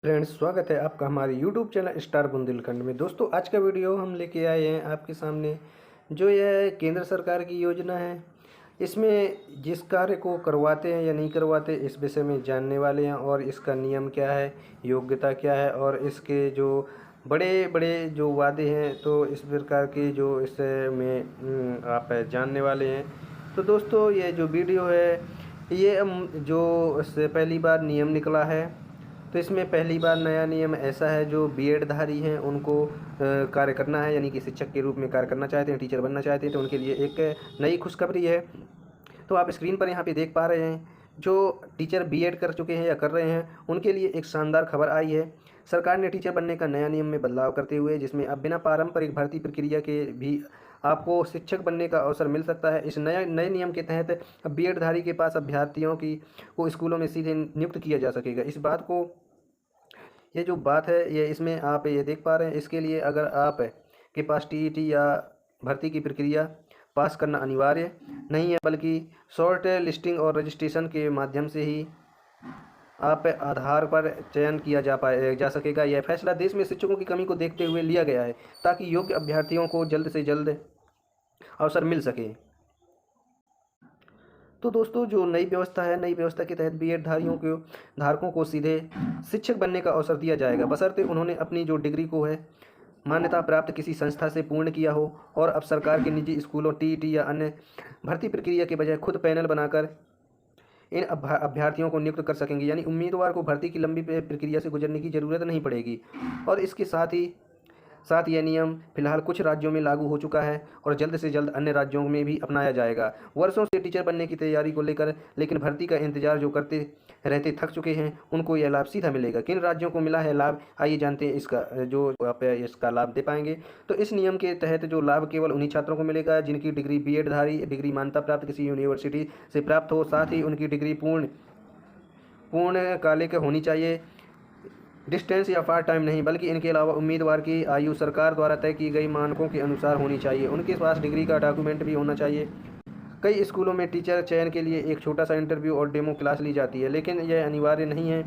Friends, स्वागत है आपका हमारे YouTube चैनल स्टार बुंदेलखंड में। दोस्तों, आज का वीडियो हम लेके आए हैं आपके सामने। जो यह केंद्र सरकार की योजना है, इसमें जिस कार्य को करवाते हैं या नहीं करवाते, इस विषय में जानने वाले हैं। और इसका नियम क्या है, योग्यता क्या है, और इसके जो बड़े बड़े जो वादे हैं, तो इस प्रकार के जो इसमें आप जानने वाले हैं। तो दोस्तों, ये जो वीडियो है, ये जो इससे पहली बार नियम निकला है। तो इसमें पहली बार नया नियम ऐसा है, जो बीएड धारी हैं उनको कार्य करना है, यानी कि शिक्षक के रूप में कार्य करना चाहते हैं, टीचर बनना चाहते हैं, तो उनके लिए एक नई खुशखबरी है। तो आप स्क्रीन पर यहाँ पे देख पा रहे हैं, जो टीचर बीएड कर चुके हैं या कर रहे हैं, उनके लिए एक शानदार खबर आई है। सरकार ने टीचर बनने का नया नियम में बदलाव करते हुए, जिसमें अब बिना पारंपरिक भर्ती प्रक्रिया के भी आपको शिक्षक बनने का अवसर मिल सकता है। इस नए नियम के तहत अब बीएड धारी के पास अभ्यर्थियों को स्कूलों में सीधे नियुक्त किया जा सकेगा। इस बात को, ये जो बात है, ये इसमें आप ये देख पा रहे हैं। इसके लिए अगर आप के पास टीईटी या भर्ती की प्रक्रिया पास करना अनिवार्य नहीं है, बल्कि शॉर्ट लिस्टिंग और रजिस्ट्रेशन के माध्यम से ही आप आधार पर चयन किया जा सकेगा। यह फैसला देश में शिक्षकों की कमी को देखते हुए लिया गया है, ताकि योग्य अभ्यर्थियों को जल्द से जल्द अवसर मिल सके। तो दोस्तों, जो नई व्यवस्था है, नई व्यवस्था के तहत बीएड धारकों को सीधे शिक्षक बनने का अवसर दिया जाएगा, बशर्ते उन्होंने अपनी जो डिग्री को है मान्यता प्राप्त किसी संस्था से पूर्ण किया हो। और अब सरकार के निजी स्कूलों, टीईटी या अन्य भर्ती प्रक्रिया के बजाय खुद पैनल बनाकर इन अभ्यर्थियों को नियुक्त कर सकेंगे, यानी उम्मीदवार को भर्ती की लंबी प्रक्रिया से गुजरने की ज़रूरत नहीं पड़ेगी। और इसके साथ यह नियम फिलहाल कुछ राज्यों में लागू हो चुका है और जल्द से जल्द अन्य राज्यों में भी अपनाया जाएगा। वर्षों से टीचर बनने की तैयारी को लेकर लेकिन भर्ती का इंतजार जो करते रहते थक चुके हैं, उनको यह लाभ सीधा मिलेगा। किन राज्यों को मिला है लाभ, आइए जानते हैं इसका, जो आप इसका लाभ दे पाएंगे। तो इस नियम के तहत जो लाभ केवल उन्हीं छात्रों को मिलेगा जिनकी डिग्री बीएड धारी डिग्री मान्यता प्राप्त किसी यूनिवर्सिटी से प्राप्त हो। साथ ही उनकी डिग्री पूर्णकालिक होनी चाहिए, डिस्टेंस या पार्ट टाइम नहीं। बल्कि इनके अलावा उम्मीदवार की आयु सरकार द्वारा तय की गई मानकों के अनुसार होनी चाहिए। उनके पास डिग्री का डॉक्यूमेंट भी होना चाहिए। कई स्कूलों में टीचर चयन के लिए एक छोटा सा इंटरव्यू और डेमो क्लास ली जाती है, लेकिन यह अनिवार्य नहीं है।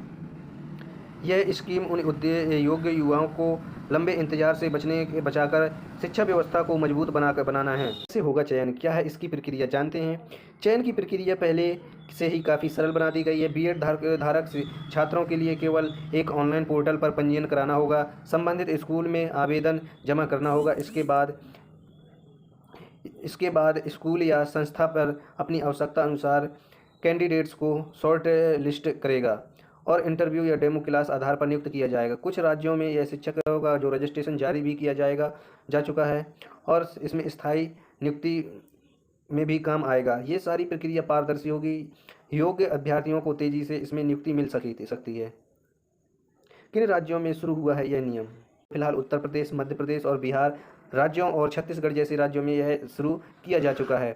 यह स्कीम उन योग्य युवाओं को लंबे इंतजार से बचाकर शिक्षा व्यवस्था को मजबूत बनाना है। कैसे होगा चयन, क्या है इसकी प्रक्रिया, जानते हैं। चयन की प्रक्रिया पहले से ही काफ़ी सरल बना दी गई है। बीएड धारक छात्रों के लिए केवल एक ऑनलाइन पोर्टल पर पंजीयन कराना होगा, संबंधित स्कूल में आवेदन जमा करना होगा। इसके बाद स्कूल या संस्था पर अपनी आवश्यकता अनुसार कैंडिडेट्स को शॉर्ट लिस्ट करेगा और इंटरव्यू या डेमो क्लास आधार पर नियुक्त किया जाएगा। कुछ राज्यों में यह शिक्षकों का जो रजिस्ट्रेशन जारी भी किया जा चुका है और इसमें स्थायी नियुक्ति में भी काम आएगा। ये सारी प्रक्रिया पारदर्शी होगी, योग्य अभ्यर्थियों को तेज़ी से इसमें नियुक्ति मिल सकती है। किन राज्यों में शुरू हुआ है यह नियम? फिलहाल उत्तर प्रदेश, मध्य प्रदेश और बिहार राज्यों और छत्तीसगढ़ जैसे राज्यों में यह शुरू किया जा चुका है।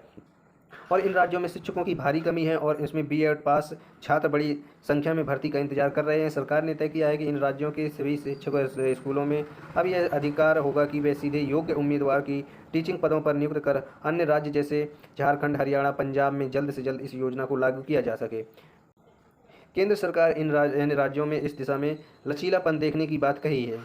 और इन राज्यों में शिक्षकों की भारी कमी है और इसमें बीएड पास छात्र बड़ी संख्या में भर्ती का इंतजार कर रहे हैं। सरकार ने तय किया है कि इन राज्यों के सभी शिक्षक स्कूलों में अब यह अधिकार होगा कि वे सीधे योग्य उम्मीदवार की टीचिंग पदों पर नियुक्त कर अन्य राज्य जैसे झारखंड, हरियाणा, पंजाब में जल्द से जल्द इस योजना को लागू किया जा सके। केंद्र सरकार इन राज्यों में इस दिशा में लचीलापन देखने की बात कही है।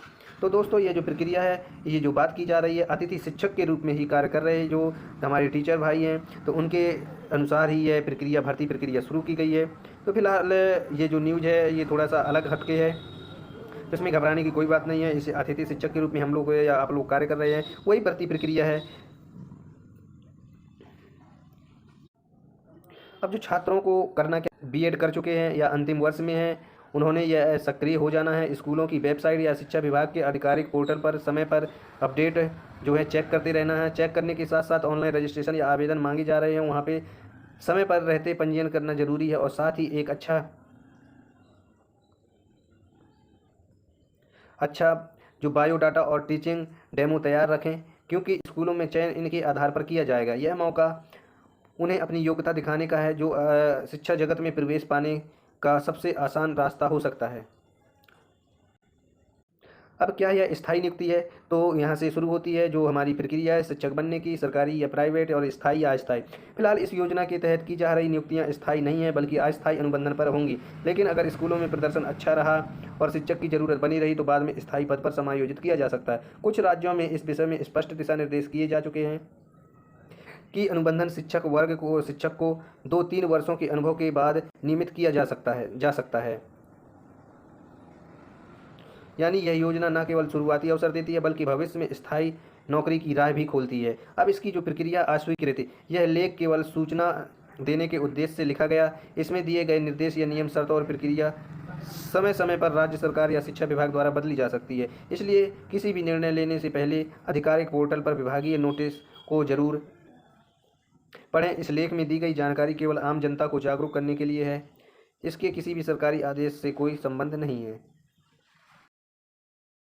तो दोस्तों, ये जो प्रक्रिया है, ये जो बात की जा रही है, अतिथि शिक्षक के रूप में ही कार्य कर रहे जो हमारे टीचर भाई हैं, तो उनके अनुसार ही यह भर्ती प्रक्रिया शुरू की गई है। तो फिलहाल ये जो न्यूज़ है, ये थोड़ा सा अलग हटके है, तो इसमें घबराने की कोई बात नहीं है। इसे अतिथि शिक्षक के रूप में हम लोग या आप लोग कार्य कर रहे हैं, वही भर्ती प्रक्रिया है। अब जो छात्रों को करना क्या, बीएड कर चुके हैं या अंतिम वर्ष में हैं, उन्होंने यह सक्रिय हो जाना है। स्कूलों की वेबसाइट या शिक्षा विभाग के आधिकारिक पोर्टल पर समय पर अपडेट जो है चेक करते रहना है। चेक करने के साथ साथ ऑनलाइन रजिस्ट्रेशन या आवेदन मांगे जा रहे हैं, वहाँ पे समय पर रहते पंजीयन करना जरूरी है। और साथ ही एक अच्छा जो बायोडाटा और टीचिंग डेमो तैयार रखें, क्योंकि स्कूलों में चयन इनके आधार पर किया जाएगा। यह मौका उन्हें अपनी योग्यता दिखाने का है, जो शिक्षा जगत में प्रवेश पाने का सबसे आसान रास्ता हो सकता है। अब क्या यह स्थायी नियुक्ति है, तो यहाँ से शुरू होती है जो हमारी प्रक्रिया है शिक्षक बनने की, सरकारी या प्राइवेट, और स्थायी या अस्थायी। फिलहाल इस योजना के तहत की जा रही नियुक्तियाँ स्थायी नहीं है बल्कि अस्थायी अनुबंधन पर होंगी, लेकिन अगर स्कूलों में प्रदर्शन अच्छा रहा और शिक्षक की जरूरत बनी रही तो बाद में स्थायी पद पर समायोजित किया जा सकता है। कुछ राज्यों में इस विषय में स्पष्ट दिशा निर्देश किए जा चुके हैं कि अनुबंधन शिक्षक को 2-3 वर्षों के अनुभव के बाद नियमित किया जा सकता है। यानी यह योजना न केवल शुरुआती अवसर देती है बल्कि भविष्य में स्थायी नौकरी की राह भी खोलती है। अब इसकी जो प्रक्रिया अस्वीकृति, यह लेख केवल सूचना देने के उद्देश्य से लिखा गया। इसमें दिए गए निर्देश या नियम, शर्त और प्रक्रिया समय समय पर राज्य सरकार या शिक्षा विभाग द्वारा बदली जा सकती है। इसलिए किसी भी निर्णय लेने से पहले आधिकारिक पोर्टल पर विभागीय नोटिस को जरूर पढ़ें। इस लेख में दी गई जानकारी केवल आम जनता को जागरूक करने के लिए है, इसके किसी भी सरकारी आदेश से कोई संबंध नहीं है।